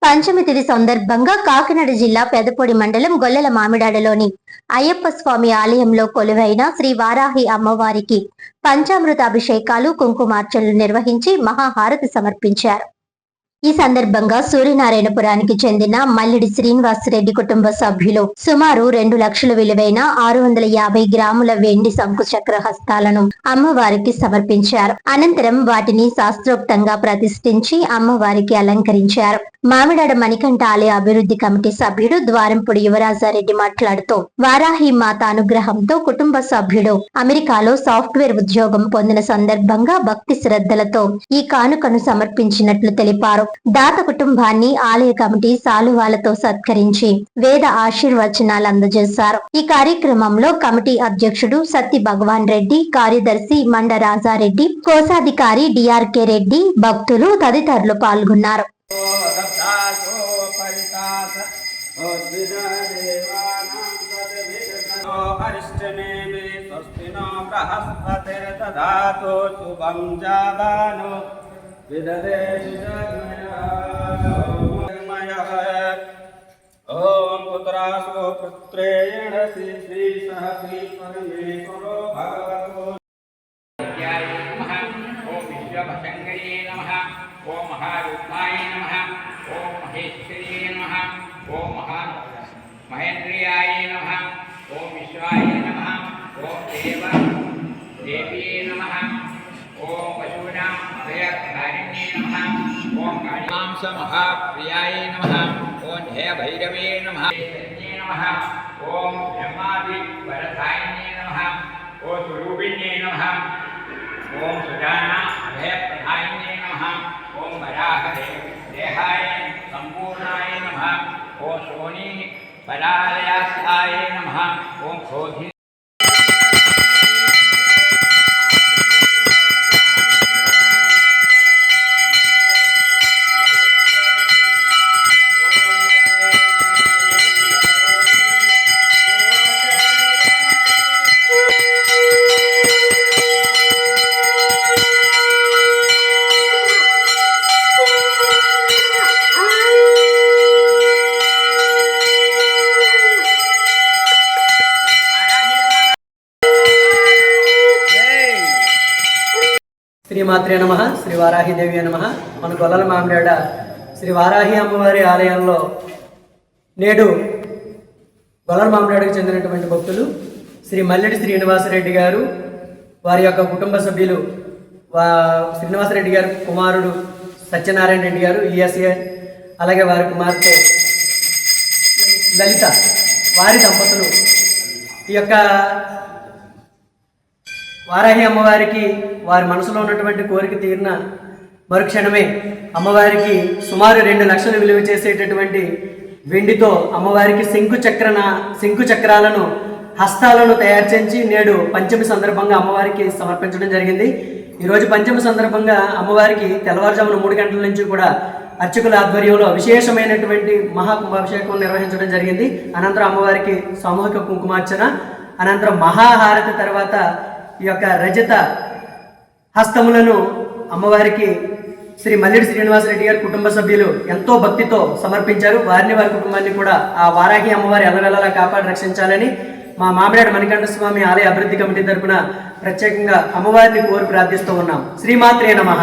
పంచమి తిథి సందర్భంగా కాకినాడ జిల్లా పెదపొడి మండలం గొల్లల మామిడాడలోని అయ్యప్ప స్వామి ఆలయంలో కొలువైన శ్రీ వారాహి అమ్మవారికి పంచామృత అభిషేకాలు కుంకుమార్చనలు నిర్వహించి మహాహారతి సమర్పించారు. ఈ సందర్భంగా సూర్యనారాయణపురానికి చెందిన మల్లిడి శ్రీనివాసరెడ్డి కుటుంబ సభ్యులు సుమారు 2 లక్షల విలువైన 650 గ్రాముల వెండి శంకుచక్ర హస్తాలను అమ్మవారికి సమర్పించారు. అనంతరం వాటిని శాస్త్రోక్తంగా ప్రతిష్ఠించి అమ్మవారికి అలంకరించారు. మామిడాడ మణికంఠ ఆలయ అభివృద్ధి కమిటీ సభ్యుడు ద్వారంపూడి యువరాజారెడ్డి మాట్లాడుతూ వారాహి మాత అనుగ్రహంతో కుటుంబ సభ్యుడు అమెరికాలో సాఫ్ట్వేర్ ఉద్యోగం పొందిన సందర్భంగా భక్తి శ్రద్ధలతో ఈ కానుకను సమర్పించినట్లు తెలిపారు. దాత కుటుంబాన్ని ఆలయ కమిటీ సాలువాలతో సత్కరించి వేద ఆశీర్వచనాలు అందజేశారు. ఈ కార్యక్రమంలో కమిటీ అధ్యక్షుడు సత్తి భగవాన్ రెడ్డి, కార్యదర్శి మండ రాజారెడ్డి, కోశాధికారి డిఆర్కే రెడ్డి, భక్తులు తదితరులు పాల్గొన్నారు. ओम पुत्रासो पुत्रेण श्री सहसी परमेश्वरो भगवतो विद्याय नमः। ओम विश्वभशंकरे नमः। ओम महारूपाय नमः। ओम महेश्वरी नमः। ओम महेंद्रियाय नमः। ओम विश्वाय नमः। ओम देवी नमः। ओम पशूनां दयाकारिण्ये नमः। ओम कालिकांस महाप्रियाय नमः। ओम जय भैरवे नमः। नमः। ओम ब्रह्मादि वरदायिने नमः। ओम स्वरूपिणे नमः। ओम सुजाना अभयप्रदायिने नमः। ओम वराह देहाय संपूर्णाय नमः। ओम शोणी बलालयासाय नमः। ओम क्रोधि శ్రీమాత్రే నమః. శ్రీ వారాహి దేవి నమః. మన గొల్లల మామిడాడ శ్రీ వారాహి అమ్మవారి ఆలయంలో నేడు గొల్లల మామిడాడకు చెందినటువంటి భక్తులు శ్రీ మల్లిడి శ్రీనివాసరెడ్డి గారు, వారి యొక్క కుటుంబ సభ్యులు శ్రీనివాసరెడ్డి గారు కుమారుడు సత్యనారాయణ రెడ్డి గారు ఈఎస్ఏ, అలాగే వారి కుమార్తె లలిత, వారి దంపతులు ఈ యొక్క వారాహి అమ్మవారికి వారి మనసులో ఉన్నటువంటి కోరిక తీరిన మరుక్షణమే అమ్మవారికి సుమారు 2 లక్షలు విలువ చేసేటటువంటి వెండితో అమ్మవారికి శంకు చక్రాలను హస్తాలను తయారు చేసి నేడు పంచమి సందర్భంగా అమ్మవారికి సమర్పించడం జరిగింది. ఈరోజు పంచమి సందర్భంగా అమ్మవారికి తెల్లవారుజామున 3 గంటల నుంచి కూడా అర్చకుల ఆధ్వర్యంలో విశేషమైనటువంటి మహాకుంభాభిషేకం నిర్వహించడం జరిగింది. అనంతరం అమ్మవారికి సామూహిక కుంకుమార్చన, అనంతరం మహాహారతి తర్వాత ఈ యొక్క రజత హస్తములను అమ్మవారికి శ్రీ మల్లిడి శ్రీనివాసరెడ్డి గారి కుటుంబ సభ్యులు ఎంతో భక్తితో సమర్పించారు. వారిని వారి కుటుంబాన్ని కూడా ఆ వారాహి అమ్మవారి ఎల్లవెల్లలా కాపాడి రక్షించాలని మా మామిడాడ మణికంఠ స్వామి ఆలయ అభివృద్ధి కమిటీ తరపున ప్రత్యేకంగా అమ్మవారిని కోరి ప్రార్థిస్తూ ఉన్నాం. శ్రీమాత్రే నమః.